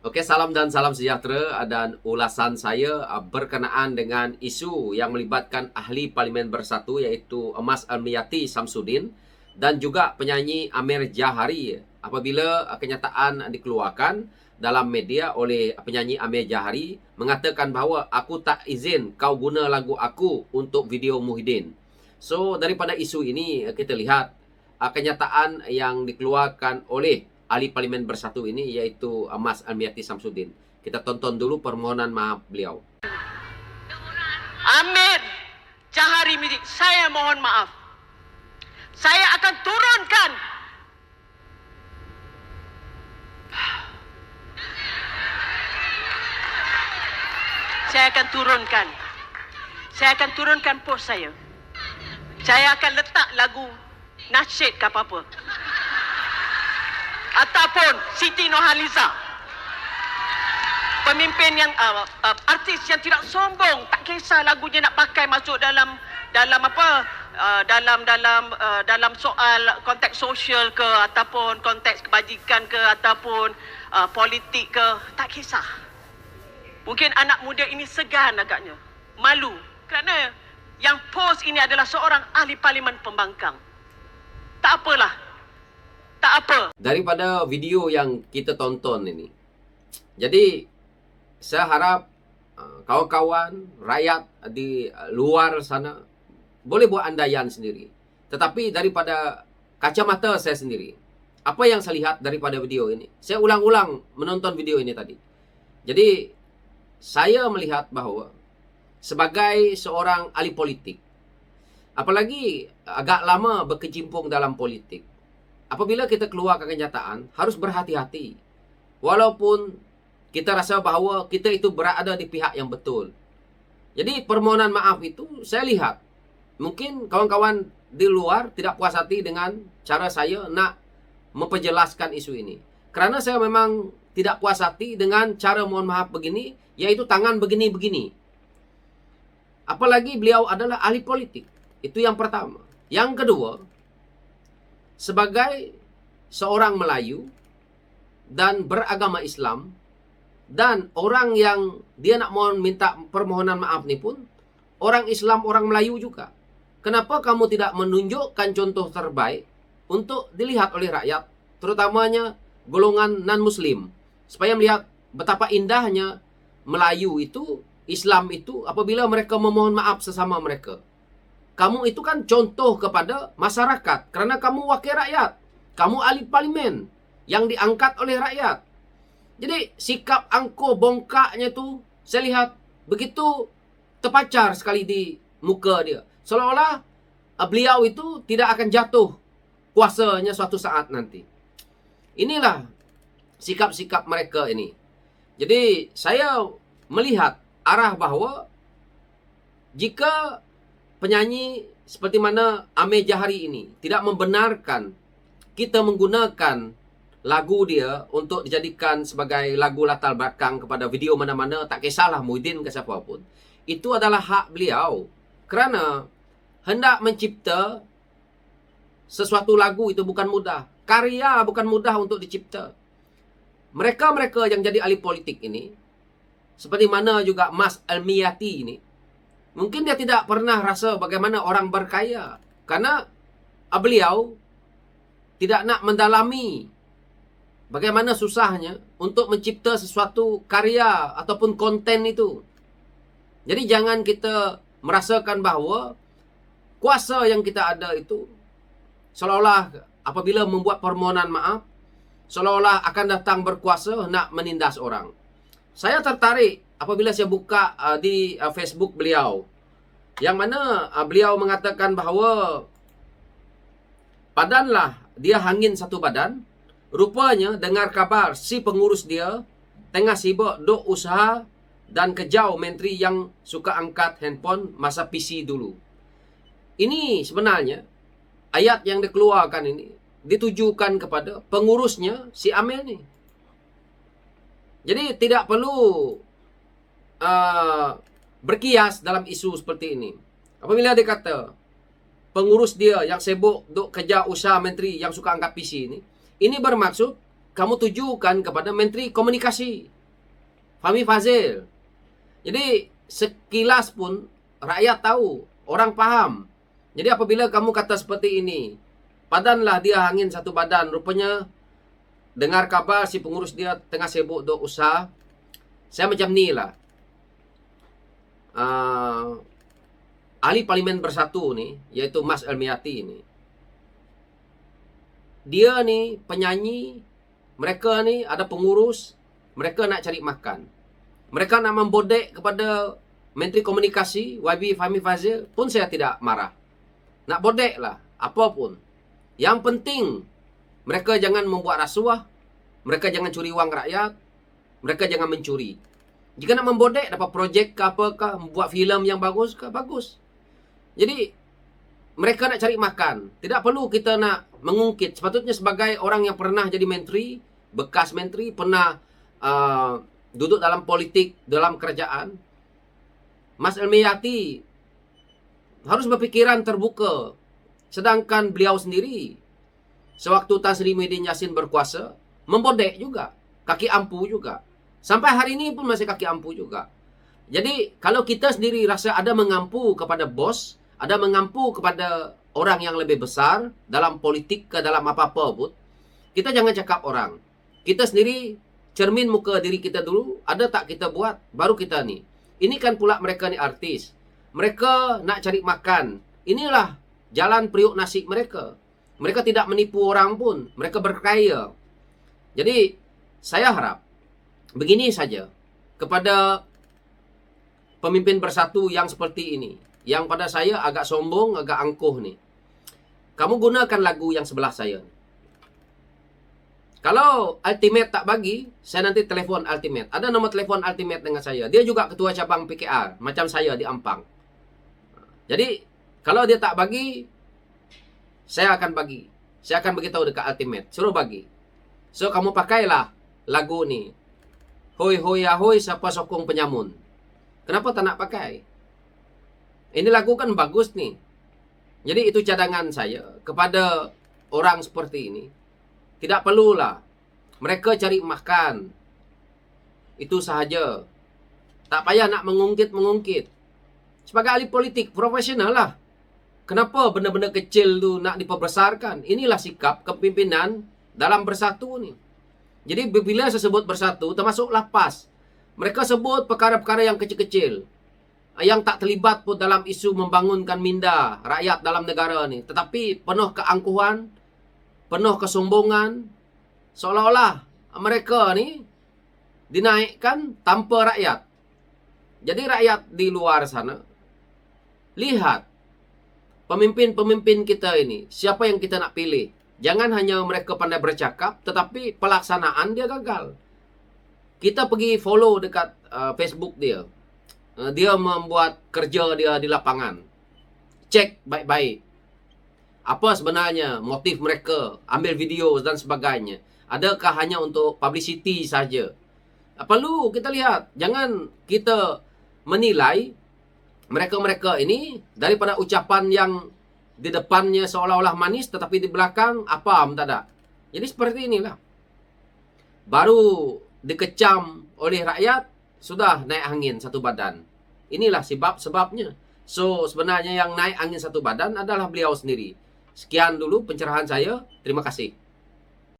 Oke, salam dan salam sejahtera dan ulasan saya berkenaan dengan isu yang melibatkan ahli Parlimen Bersatu iaitu Mas Almiyati Samsudin dan juga penyanyi Amir Jahari apabila kenyataan dikeluarkan dalam media oleh penyanyi Amir Jahari mengatakan bahawa aku tak izin kau guna lagu aku untuk video Muhyiddin. So, daripada isu ini kita lihat kenyataan yang dikeluarkan oleh ahli Parlimen Bersatu ini iaitu Mas Almiyati Samsudin. Kita tonton dulu permohonan maaf beliau. Amir Jahari Midik, saya mohon maaf. Saya akan turunkan Saya akan turunkan post saya. Saya akan letak lagu nasyid ke apa-apa. Ataupun Siti Nurhaliza, pemimpin yang artis yang tidak sombong, tak kisah lagunya nak pakai masuk dalam soal konteks sosial ke ataupun konteks kebajikan ke ataupun politik ke, tak kisah. Mungkin anak muda ini segan agaknya, malu kerana yang post ini adalah seorang ahli parlimen pembangkang. Tak apalah. Tak apa. Daripada video yang kita tonton ini, jadi saya harap kawan-kawan, rakyat di luar sana boleh buat andaian sendiri. Tetapi daripada kacamata saya sendiri, apa yang saya lihat daripada video ini, saya ulang-ulang menonton video ini tadi. Jadi saya melihat bahawa sebagai seorang ahli politik, apalagi agak lama berkecimpung dalam politik, apabila kita keluarkan kenyataan, harus berhati-hati. Walaupun kita rasa bahawa kita itu berada di pihak yang betul. Jadi permohonan maaf itu saya lihat, mungkin kawan-kawan di luar tidak puas hati dengan cara saya nak memperjelaskan isu ini. Kerana saya memang tidak puas hati dengan cara mohon maaf begini, iaitu tangan begini-begini. Apalagi beliau adalah ahli politik. Itu yang pertama. Yang kedua, sebagai seorang Melayu dan beragama Islam dan orang yang dia nak mohon minta permohonan maaf ni pun orang Islam, orang Melayu juga. Kenapa kamu tidak menunjukkan contoh terbaik untuk dilihat oleh rakyat, terutamanya golongan non-Muslim, supaya melihat betapa indahnya Melayu itu, Islam itu apabila mereka memohon maaf sesama mereka. Kamu itu kan contoh kepada masyarakat kerana kamu wakil rakyat. Kamu ahli parlimen yang diangkat oleh rakyat. Jadi sikap angkuh bongkaknya tu saya lihat begitu terpacar sekali di muka dia. Seolah-olah beliau itu tidak akan jatuh kuasanya suatu saat nanti. Inilah sikap-sikap mereka ini. Jadi saya melihat arah bahawa jika penyanyi seperti mana Amir Jahari ini tidak membenarkan kita menggunakan lagu dia untuk dijadikan sebagai lagu latar belakang kepada video mana-mana, tak kisahlah Muhyiddin ke siapa pun, itu adalah hak beliau. Kerana hendak mencipta sesuatu lagu itu bukan mudah. Karya bukan mudah untuk dicipta. Mereka-mereka yang jadi ahli politik ini, seperti mana juga Mas Almiyati ini, mungkin dia tidak pernah rasa bagaimana orang berkaya. Karena beliau tidak nak mendalami bagaimana susahnya untuk mencipta sesuatu karya ataupun konten itu. Jadi jangan kita merasakan bahawa kuasa yang kita ada itu seolah-olah apabila membuat permohonan maaf, seolah-olah akan datang berkuasa nak menindas orang. Saya tertarik apabila saya buka di Facebook beliau, yang mana beliau mengatakan bahawa padanlah dia hangin satu badan. Rupanya dengar kabar si pengurus dia tengah sibuk duk usaha dan kejau menteri yang suka angkat handphone masa PC dulu. Ini sebenarnya ayat yang dikeluarkan ini ditujukan kepada pengurusnya si Amir ni. Jadi tidak perlu berkias dalam isu seperti ini. Apabila dia kata pengurus dia yang sibuk duk kerja usaha menteri yang suka angkat PC ini bermaksud kamu tujukan kepada Menteri Komunikasi. Fahmi Fadzil. Jadi sekilas pun rakyat tahu, orang paham. Jadi apabila kamu kata seperti ini, padanlah dia angin satu badan. Rupanya dengar kabar si pengurus dia tengah sibuk untuk usaha. Saya macam ni lah. Ahli Parlimen Bersatu ni, yaitu Mas Elmiati ni. Dia ni penyanyi, mereka ni ada pengurus, mereka nak cari makan. Mereka nak membodek kepada Menteri Komunikasi YB Fahmi Fadzil pun saya tidak marah. Nak bodek lah, apapun. Yang penting mereka jangan membuat rasuah, mereka jangan curi wang rakyat, mereka jangan mencuri. Jika nak membodek, dapat projek ke apakah, membuat filem yang bagus ke, bagus. Jadi mereka nak cari makan. Tidak perlu kita nak mengungkit. Sepatutnya sebagai orang yang pernah jadi menteri, bekas menteri, pernah duduk dalam politik, dalam kerajaan, Mas Elmiati harus berpikiran terbuka. Sedangkan beliau sendiri, sewaktu Tan Sri Muhyiddin Yassin berkuasa, membodek juga, kaki ampu juga. Sampai hari ini pun masih kaki ampu juga. Jadi kalau kita sendiri rasa ada mengampu kepada bos, ada mengampu kepada orang yang lebih besar dalam politik ke dalam apa-apa pun, kita jangan cakap orang. Kita sendiri cermin muka diri kita dulu, ada tak kita buat, baru kita ni. Ini kan pula mereka ni artis. Mereka nak cari makan. Inilah jalan periuk nasi mereka. Mereka tidak menipu orang pun. Mereka berkaya. Jadi saya harap begini saja kepada pemimpin bersatu yang seperti ini, yang pada saya agak sombong, agak angkuh ni. Kamu gunakan lagu yang sebelah saya. Kalau Ultimate tak bagi, saya nanti telefon Ultimate. Ada nombor telefon Ultimate dengan saya. Dia juga ketua cabang PKR, macam saya di Ampang. Jadi kalau dia tak bagi, saya akan bagi. Saya akan beritahu dekat Ultimate, suruh bagi. So kamu pakailah lagu ni. Hoi hoi ahoi siapa sokong penyamun. Kenapa tak nak pakai? Ini lagu kan bagus nih. Jadi itu cadangan saya kepada orang seperti ini. Tidak perlulah mereka cari makan. Itu sahaja. Tak payah nak mengungkit-mengungkit. Sebagai ahli politik profesional lah. Kenapa benda-benda kecil tu nak diperbesarkan? Inilah sikap kepimpinan dalam bersatu ni. Jadi bila saya sebut bersatu, termasuklah PAS. Mereka sebut perkara-perkara yang kecil-kecil, yang tak terlibat pun dalam isu membangunkan minda rakyat dalam negara ni. Tetapi penuh keangkuhan, penuh kesombongan, seolah-olah mereka ni dinaikkan tanpa rakyat. Jadi rakyat di luar sana, lihat pemimpin-pemimpin kita ini, siapa yang kita nak pilih. Jangan hanya mereka pandai bercakap, tetapi pelaksanaan dia gagal. Kita pergi follow dekat Facebook dia. Dia membuat kerja dia di lapangan. Cek baik-baik. Apa sebenarnya motif mereka, ambil video dan sebagainya. Adakah hanya untuk publicity saja? Perlu kita lihat. Jangan kita menilai mereka-mereka ini daripada ucapan yang di depannya seolah-olah manis, tetapi di belakang apa tak ada. Jadi seperti inilah. Baru dikecam oleh rakyat, sudah naik angin satu badan. Inilah sebab-sebabnya. So sebenarnya yang naik angin satu badan adalah beliau sendiri. Sekian dulu pencerahan saya. Terima kasih.